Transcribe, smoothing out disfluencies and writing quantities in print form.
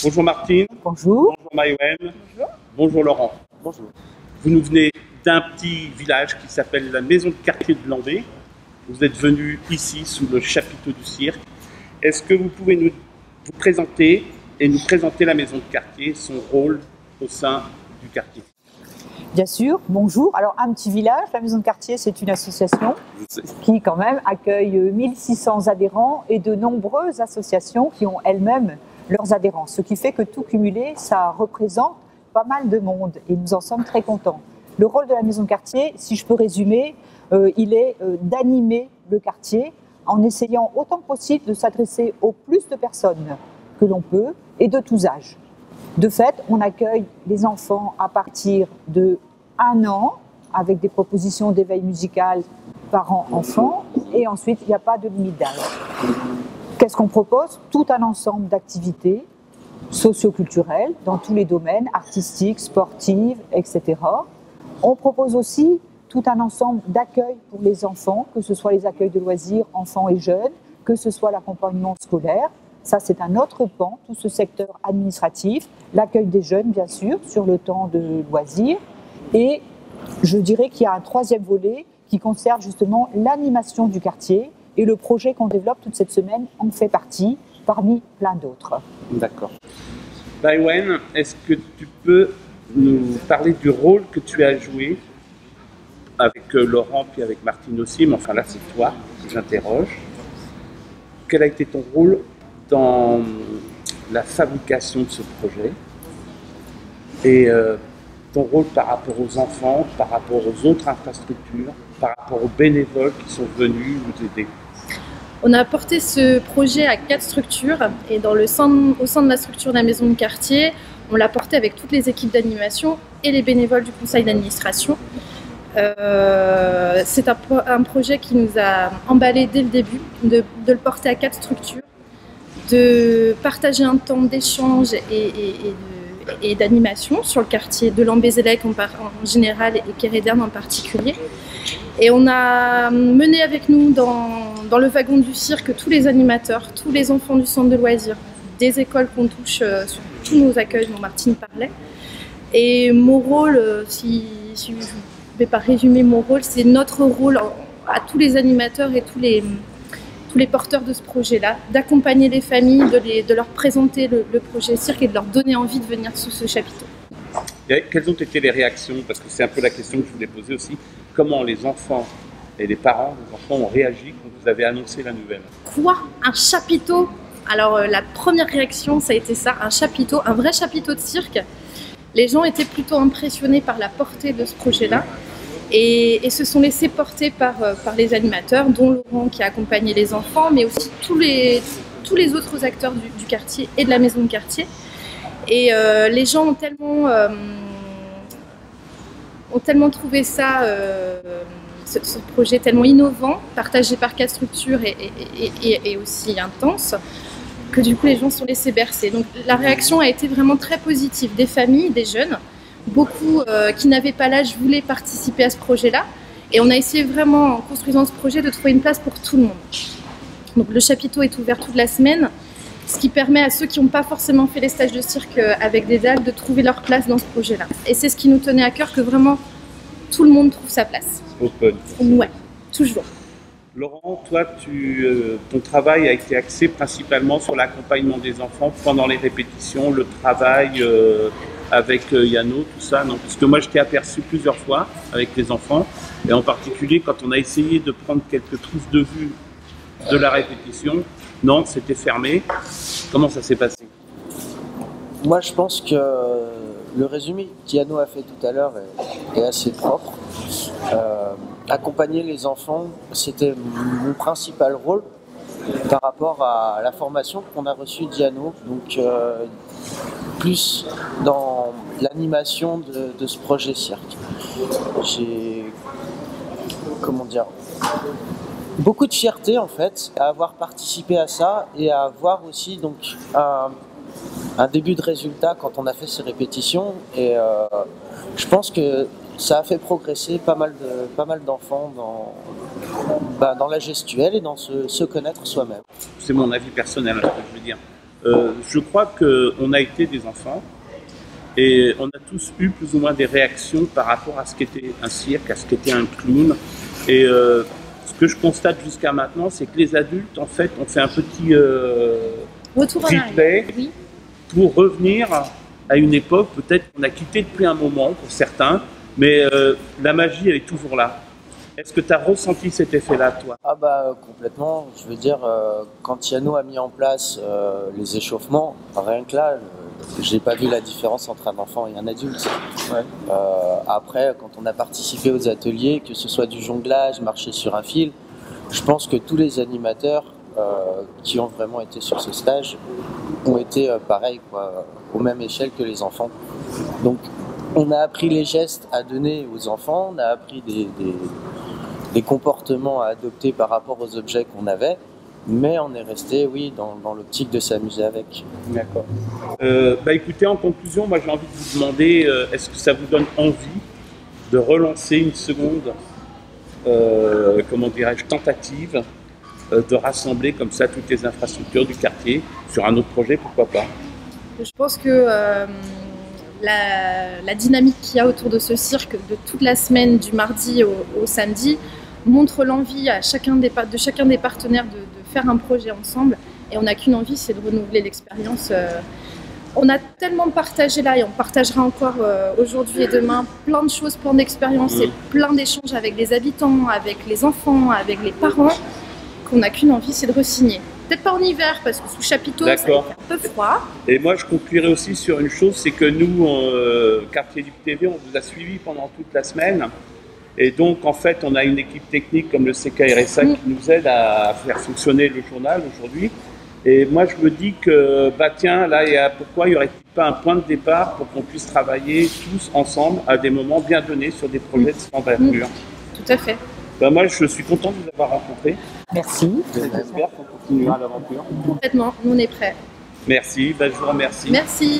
Bonjour Martine. Bonjour. Bonjour Maïwen. Bonjour. Bonjour Laurent. Bonjour. Vous nous venez d'un petit village qui s'appelle la maison de quartier de Lambé. Vous êtes venu ici sous le chapiteau du cirque. Est-ce que vous pouvez vous présenter et nous présenter la maison de quartier, son rôle au sein du quartier? Bien sûr, bonjour. Alors, un petit village, la maison de quartier, c'est une association qui, quand même, accueille 1600 adhérents et de nombreuses associations qui ont elles-mêmes leurs adhérents. Ce qui fait que tout cumulé, ça représente pas mal de monde et nous en sommes très contents. Le rôle de la maison de quartier, si je peux résumer, il est d'animer le quartier en essayant autant que possible de s'adresser au plus de personnes que l'on peut et de tous âges. De fait, on accueille les enfants à partir de 1 an avec des propositions d'éveil musical parents-enfants et ensuite il n'y a pas de limite d'âge. Qu'est-ce qu'on propose? Tout un ensemble d'activités socio-culturelles dans tous les domaines, artistiques, sportives, etc. On propose aussi tout un ensemble d'accueils pour les enfants, que ce soit les accueils de loisirs, enfants et jeunes, que ce soit l'accompagnement scolaire. Ça, c'est un autre pan, tout ce secteur administratif, l'accueil des jeunes, bien sûr, sur le temps de loisirs. Et je dirais qu'il y a un troisième volet qui concerne justement l'animation du quartier. Et le projet qu'on développe toute cette semaine en fait partie, parmi plein d'autres. D'accord. Maïwen, est-ce que tu peux nous parler du rôle que tu as joué avec Laurent puis avec Martine aussi, mais enfin là c'est toi que j'interroge. Quel a été ton rôle dans la fabrication de ce projet et ton rôle par rapport aux enfants, par rapport aux autres infrastructures, par rapport aux bénévoles qui sont venus vous aider? On a apporté ce projet à 4 structures et au sein de la structure de la maison de quartier, on l'a porté avec toutes les équipes d'animation et les bénévoles du conseil d'administration. C'est un projet qui nous a emballé dès le début, de le porter à 4 structures, de partager un temps d'échange et d'animation sur le quartier de Lambé-Zélec en général et Kéréderne en particulier. Et on a mené avec nous dans le wagon du cirque tous les animateurs, tous les enfants du centre de loisirs, des écoles qu'on touche sur tous nos accueils dont Martine parlait. Et mon rôle, si je ne vais pas résumer mon rôle, c'est notre rôle à tous les animateurs et tous les porteurs de ce projet-là, d'accompagner les familles, de leur présenter le projet cirque et de leur donner envie de venir sous ce chapiteau. Quelles ont été les réactions? Parce que c'est un peu la question que je voulais poser aussi. Comment les enfants et les parents des enfants ont réagi quand vous avez annoncé la nouvelle? Quoi? Un chapiteau? Alors la première réaction, ça a été ça, un chapiteau, un vrai chapiteau de cirque. Les gens étaient plutôt impressionnés par la portée de ce projet-là et se sont laissés porter par les animateurs, dont Laurent qui a accompagné les enfants, mais aussi tous les autres acteurs du quartier et de la maison de quartier. Et les gens ont tellement trouvé ça, ce projet tellement innovant, partagé par 4 structures et aussi intense, que du coup les gens se sont laissés bercer. Donc la réaction a été vraiment très positive, des familles, des jeunes, beaucoup qui n'avaient pas l'âge voulaient participer à ce projet-là. Et on a essayé vraiment, en construisant ce projet, de trouver une place pour tout le monde. Donc le chapiteau est ouvert toute la semaine, ce qui permet à ceux qui n'ont pas forcément fait les stages de cirque avec des dalles de trouver leur place dans ce projet-là. Et c'est ce qui nous tenait à cœur, que vraiment tout le monde trouve sa place. Open. Ouais, toujours. Laurent, toi, ton travail a été axé principalement sur l'accompagnement des enfants pendant les répétitions, le travail avec Yano, tout ça, non? Parce que moi, je t'ai aperçu plusieurs fois avec les enfants, et en particulier quand on a essayé de prendre quelques trousses de vue de la répétition. Non, c'était fermé. Comment ça s'est passé? Moi, je pense que le résumé qu'Yano a fait tout à l'heure est assez propre. Accompagner les enfants, c'était mon principal rôle par rapport à la formation qu'on a reçue d'Yano. Donc, plus dans l'animation de ce projet cirque. J'ai, beaucoup de fierté en fait à avoir participé à ça et à avoir aussi donc un début de résultat quand on a fait ces répétitions et je pense que ça a fait progresser pas mal d'enfants dans la gestuelle et dans se connaître soi-même. C'est mon avis personnel, ce que je veux dire. Je crois qu'on a été des enfants et on a tous eu plus ou moins des réactions par rapport à ce qu'était un cirque, à ce qu'était un clown. Et ce que je constate jusqu'à maintenant, c'est que les adultes, en fait, ont fait un petit replay pour revenir à une époque, peut-être qu'on a quitté depuis un moment pour certains, mais la magie, elle est toujours là. Est-ce que tu as ressenti cet effet-là, toi? Ah bah complètement, je veux dire, quand Yano a mis en place les échauffements, rien que là, j'ai pas vu la différence entre un enfant et un adulte. Ouais. Après, quand on a participé aux ateliers, que ce soit du jonglage, marcher sur un fil, je pense que tous les animateurs qui ont vraiment été sur ce stage ont été pareils, quoi, aux mêmes échelles que les enfants. Donc on a appris les gestes à donner aux enfants, on a appris des comportements à adopter par rapport aux objets qu'on avait, mais on est resté, oui, dans l'optique de s'amuser avec. D'accord. Écoutez, en conclusion, moi j'ai envie de vous demander, est-ce que ça vous donne envie de relancer une seconde, comment dirais-je, tentative de rassembler comme ça toutes les infrastructures du quartier sur un autre projet, pourquoi pas? Je pense que la dynamique qu'il y a autour de ce cirque de toute la semaine, du mardi au samedi, montre l'envie à chacun des partenaires de faire un projet ensemble. Et on n'a qu'une envie, c'est de renouveler l'expérience. On a tellement partagé là et on partagera encore aujourd'hui et demain plein de choses, plein d'expériences et plein d'échanges avec les habitants, avec les enfants, avec les parents, qu'on n'a qu'une envie, c'est de re-signer. Peut-être pas en hiver, parce que sous chapiteau, ça fait un peu froid. Et moi, je conclurai aussi sur une chose, c'est que nous, Quartier Libre TV, on vous a suivi pendant toute la semaine. Et donc, en fait, on a une équipe technique comme le CKRSA qui nous aide à faire fonctionner le journal aujourd'hui. Et moi, je me dis que, tiens, là, pourquoi il n'y aurait-il pas un point de départ pour qu'on puisse travailler tous ensemble à des moments bien donnés sur des projets de cette envergure. Tout à fait. Moi, je suis content de vous avoir rencontré. Merci. J'espère qu'on continuera l'aventure. Complètement, nous on est prêts. Merci, je vous remercie. Merci.